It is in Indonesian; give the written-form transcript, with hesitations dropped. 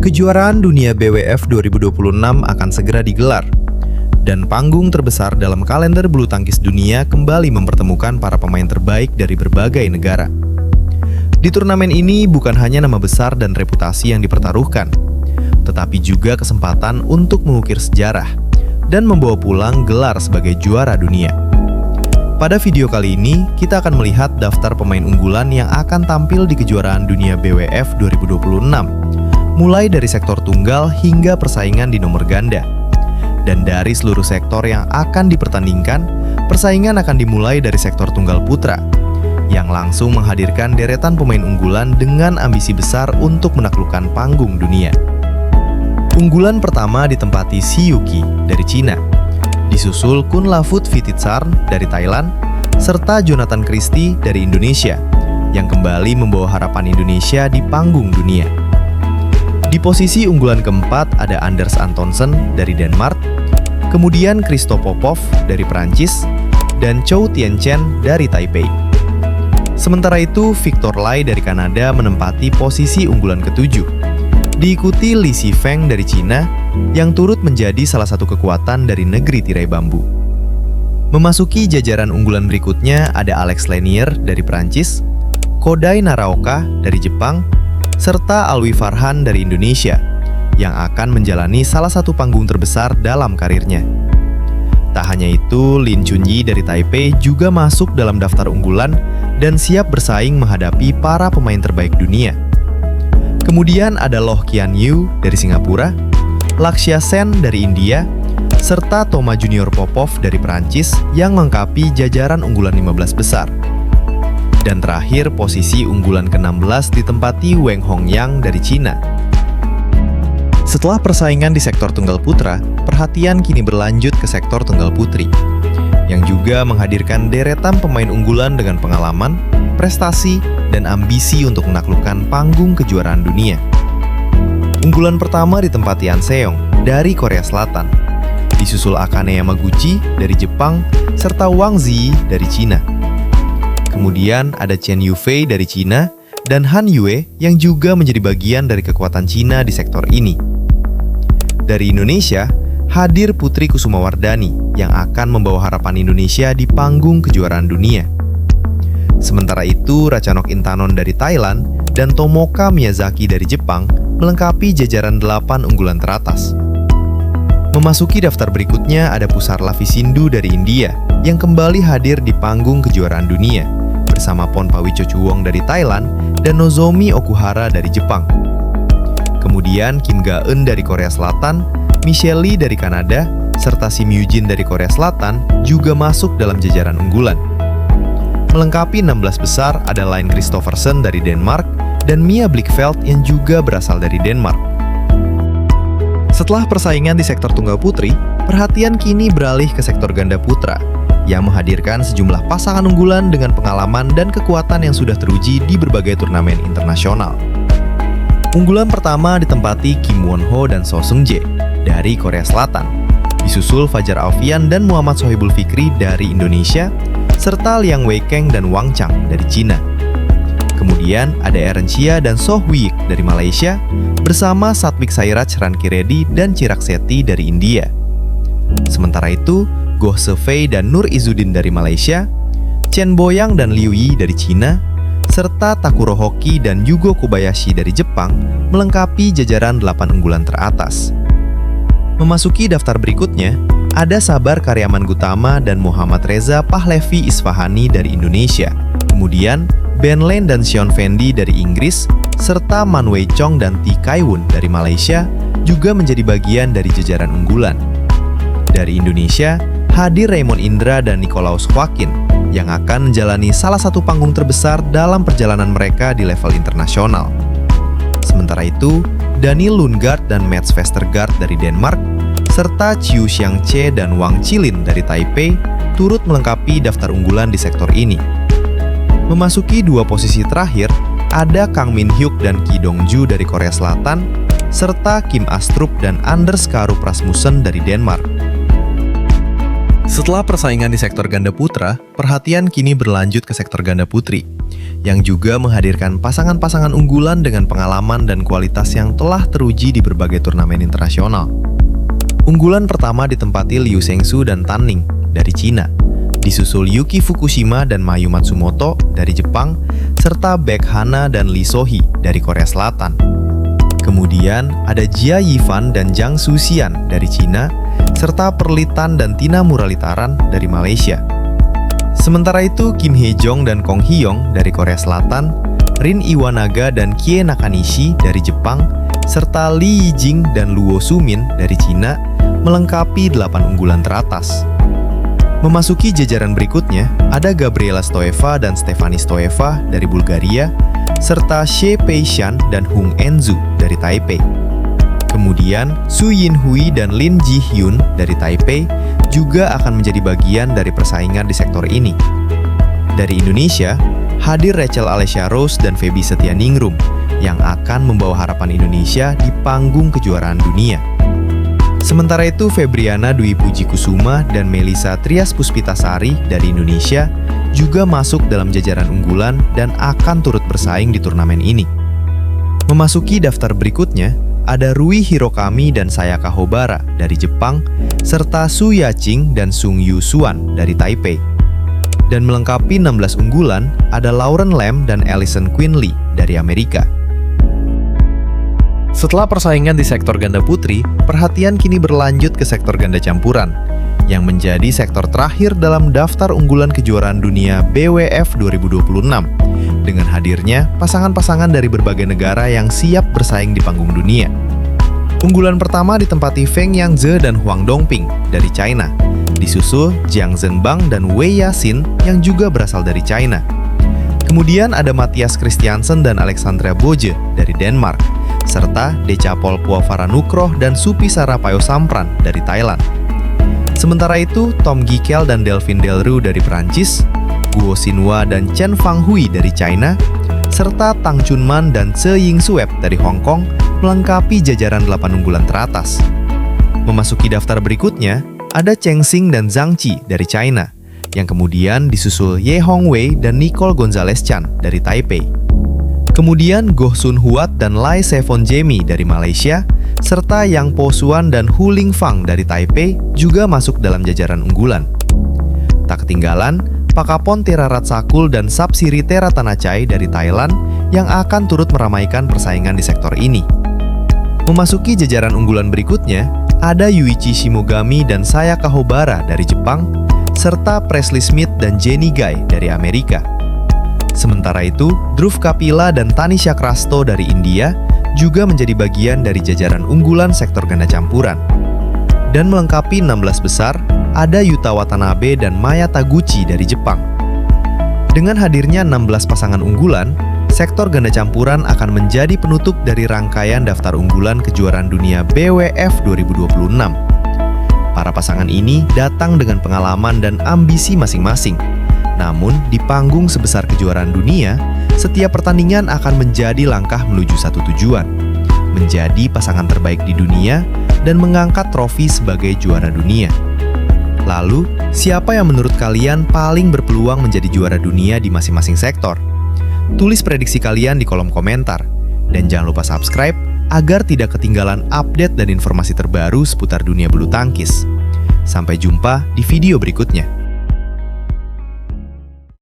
Kejuaraan Dunia BWF 2026 akan segera digelar, dan panggung terbesar dalam kalender bulu tangkis dunia kembali mempertemukan para pemain terbaik dari berbagai negara. Di turnamen ini bukan hanya nama besar dan reputasi yang dipertaruhkan, tetapi juga kesempatan untuk mengukir sejarah dan membawa pulang gelar sebagai juara dunia. Pada video kali ini, kita akan melihat daftar pemain unggulan yang akan tampil di kejuaraan dunia BWF 2026, mulai dari sektor tunggal hingga persaingan di nomor ganda. Dan dari seluruh sektor yang akan dipertandingkan, persaingan akan dimulai dari sektor tunggal putra, yang langsung menghadirkan deretan pemain unggulan dengan ambisi besar untuk menaklukkan panggung dunia. Unggulan pertama ditempati Shi Yuqi dari Cina, disusul Kunlavut Vititsarn dari Thailand, serta Jonathan Christie dari Indonesia, yang kembali membawa harapan Indonesia di panggung dunia. Di posisi unggulan keempat ada Anders Antonsen dari Denmark, kemudian Christo Popov dari Prancis, dan Chou Tien-Chen dari Taipei. Sementara itu, Victor Lai dari Kanada menempati posisi unggulan ketujuh, diikuti Li Shifeng dari Cina, yang turut menjadi salah satu kekuatan dari negeri tirai bambu. Memasuki jajaran unggulan berikutnya ada Alex Lanier dari Prancis, Kodai Naraoka dari Jepang, serta Alwi Farhan dari Indonesia, yang akan menjalani salah satu panggung terbesar dalam karirnya. Tak hanya itu, Lin Chunyi dari Taipei juga masuk dalam daftar unggulan dan siap bersaing menghadapi para pemain terbaik dunia. Kemudian ada Loh Kian Yew dari Singapura, Lakshya Sen dari India, serta Thomas Junior Popov dari Prancis yang melengkapi jajaran unggulan 15 besar. Dan terakhir, posisi unggulan ke-16 ditempati Weng Hongyang dari Cina. Setelah persaingan di sektor tunggal putra, perhatian kini berlanjut ke sektor tunggal putri, yang juga menghadirkan deretan pemain unggulan dengan pengalaman, prestasi, dan ambisi untuk menaklukkan panggung kejuaraan dunia. Unggulan pertama ditempati An Seong dari Korea Selatan, disusul Akane Yamaguchi dari Jepang, serta Wang Ziyi dari Cina. Kemudian ada Chen Yufei dari Cina dan Han Yue yang juga menjadi bagian dari kekuatan Cina di sektor ini. Dari Indonesia, hadir Putri Kusumawardhani yang akan membawa harapan Indonesia di panggung kejuaraan dunia. Sementara itu, Ratchanok Intanon dari Thailand dan Tomoka Miyazaki dari Jepang melengkapi jajaran 8 unggulan teratas. Memasuki daftar berikutnya ada Pusar Lavisindu dari India yang kembali hadir di panggung kejuaraan dunia bersama Pornpawichochuwong dari Thailand dan Nozomi Okuhara dari Jepang. Kemudian Kim Ga-eun dari Korea Selatan, Michelle Lee dari Kanada, serta Sim Yoo-jin dari Korea Selatan juga masuk dalam jajaran unggulan. Melengkapi 16 besar ada Line Kristoffersen dari Denmark dan Mia Blichfeldt yang juga berasal dari Denmark. Setelah persaingan di sektor tunggal putri, perhatian kini beralih ke sektor ganda putra, yang menghadirkan sejumlah pasangan unggulan dengan pengalaman dan kekuatan yang sudah teruji di berbagai turnamen internasional. Unggulan pertama ditempati Kim Won-ho dan So Seung-jae dari Korea Selatan, disusul Fajar Alfian dan Muhammad Sohibul Fikri dari Indonesia, serta Liang Weikeng dan Wang Chang dari Cina. Kemudian ada Eren Chia dan Soh Hwi-ik dari Malaysia, bersama Satwik Sairaj Rankireddy dan Chirag Shetty dari India. Sementara itu, Goh Se-fei dan Nur Izzuddin dari Malaysia, Chen Boyang dan Liu Yi dari Cina, serta Takuro Hoki dan Yugo Kobayashi dari Jepang melengkapi jajaran 8 unggulan teratas. Memasuki daftar berikutnya, ada Sabar Karyaman Gutama dan Muhammad Reza Pahlevi Isfahani dari Indonesia. Kemudian, Ben Lane dan Sean Fendi dari Inggris, serta Man Wei Chong dan Ti Kai-wun dari Malaysia juga menjadi bagian dari jajaran unggulan. Dari Indonesia, hadir Raymond Indra dan Nicolaus Joaquin yang akan menjalani salah satu panggung terbesar dalam perjalanan mereka di level internasional. Sementara itu, Daniel Lundgaard dan Mats Vestergaard dari Denmark, serta Chiu Xiang-che dan Wang Qilin dari Taipei turut melengkapi daftar unggulan di sektor ini. Memasuki 2 posisi terakhir, ada Kang Min Hyuk dan Ki Dong-ju dari Korea Selatan, serta Kim Astrup dan Anders Karup Rasmussen dari Denmark. Setelah persaingan di sektor ganda putra, perhatian kini berlanjut ke sektor ganda putri, yang juga menghadirkan pasangan-pasangan unggulan dengan pengalaman dan kualitas yang telah teruji di berbagai turnamen internasional. Unggulan pertama ditempati Liu Zhengxu dan Tan Ning dari Cina, disusul Yuki Fukushima dan Mayu Matsumoto dari Jepang, serta Baek Hana dan Lee So-hee dari Korea Selatan. Kemudian ada Jia Yifan dan Zhang Suxian dari Cina, serta Perlitan dan Tina Muralitaran dari Malaysia. Sementara itu, Kim Hye-jong dan Kong Hee-yong dari Korea Selatan, Rin Iwanaga dan Kie Nakanishi dari Jepang, serta Lee Yijing dan Luo Sumin dari Cina melengkapi 8 unggulan teratas. Memasuki jajaran berikutnya, ada Gabriela Stoeva dan Stefani Stoeva dari Bulgaria, serta She Peishan dan Hung Enzu dari Taipei. Kemudian, Su Yinhui dan Lin Ji-hyun dari Taipei juga akan menjadi bagian dari persaingan di sektor ini. Dari Indonesia, hadir Rachel Alessia Rose dan Feby Setianingrum yang akan membawa harapan Indonesia di panggung kejuaraan dunia. Sementara itu, Febriana Dwi Puji Kusuma dan Melisa Trias Puspitasari dari Indonesia juga masuk dalam jajaran unggulan dan akan turut bersaing di turnamen ini. Memasuki daftar berikutnya, ada Rui Hirokami dan Sayaka Hobara dari Jepang, serta Su Yaching dan Sung Yu Suan dari Taipei. Dan melengkapi 16 unggulan, ada Lauren Lam dan Alison Quinley dari Amerika. Setelah persaingan di sektor ganda putri, perhatian kini berlanjut ke sektor ganda campuran, yang menjadi sektor terakhir dalam daftar unggulan kejuaraan dunia BWF 2026, dengan hadirnya pasangan-pasangan dari berbagai negara yang siap bersaing di panggung dunia. Unggulan pertama ditempati Feng Yangze dan Huang Dongping dari China, disusul Jiang Zhengbang dan Wei Yaxin yang juga berasal dari China. Kemudian ada Matthias Christiansen dan Alexandra Boje dari Denmark, serta Decapol Puavaranukroh dan Supisara Payosampran dari Thailand. Sementara itu, Tom Gikel dan Delphine Delru dari Perancis, Guo Xinhua dan Chen Fanghui dari China, serta Tang Chunman dan Tse Ying Suep dari Hong Kong melengkapi jajaran 8 unggulan teratas. Memasuki daftar berikutnya, ada Cheng Xing dan Zhang Qi dari China, yang kemudian disusul Ye Hongwei dan Nicole Gonzalez Chan dari Taipei. Kemudian Goh Sun Huat dan Lai Sevon Jemi dari Malaysia, serta Yang Po Suan dan Hu Ling Fang dari Taipei juga masuk dalam jajaran unggulan. Tak ketinggalan, Pakapon Therarat-Sakul dan Sapsiri Theratanachai dari Thailand yang akan turut meramaikan persaingan di sektor ini. Memasuki jajaran unggulan berikutnya, ada Yuichi Shimogami dan Sayaka Hobara dari Jepang, serta Presley Smith dan Jenny Gai dari Amerika. Sementara itu, Dhruv Kapila dan Tanisha Krasto dari India juga menjadi bagian dari jajaran unggulan sektor ganda campuran. Dan melengkapi 16 besar, ada Yuta Watanabe dan Maya Taguchi dari Jepang. Dengan hadirnya 16 pasangan unggulan, sektor ganda campuran akan menjadi penutup dari rangkaian daftar unggulan kejuaraan dunia BWF 2026. Para pasangan ini datang dengan pengalaman dan ambisi masing-masing. Namun, di panggung sebesar kejuaraan dunia, setiap pertandingan akan menjadi langkah menuju satu tujuan, menjadi pasangan terbaik di dunia dan mengangkat trofi sebagai juara dunia. Lalu, siapa yang menurut kalian paling berpeluang menjadi juara dunia di masing-masing sektor? Tulis prediksi kalian di kolom komentar. Dan jangan lupa subscribe agar tidak ketinggalan update dan informasi terbaru seputar dunia bulu tangkis. Sampai jumpa di video berikutnya.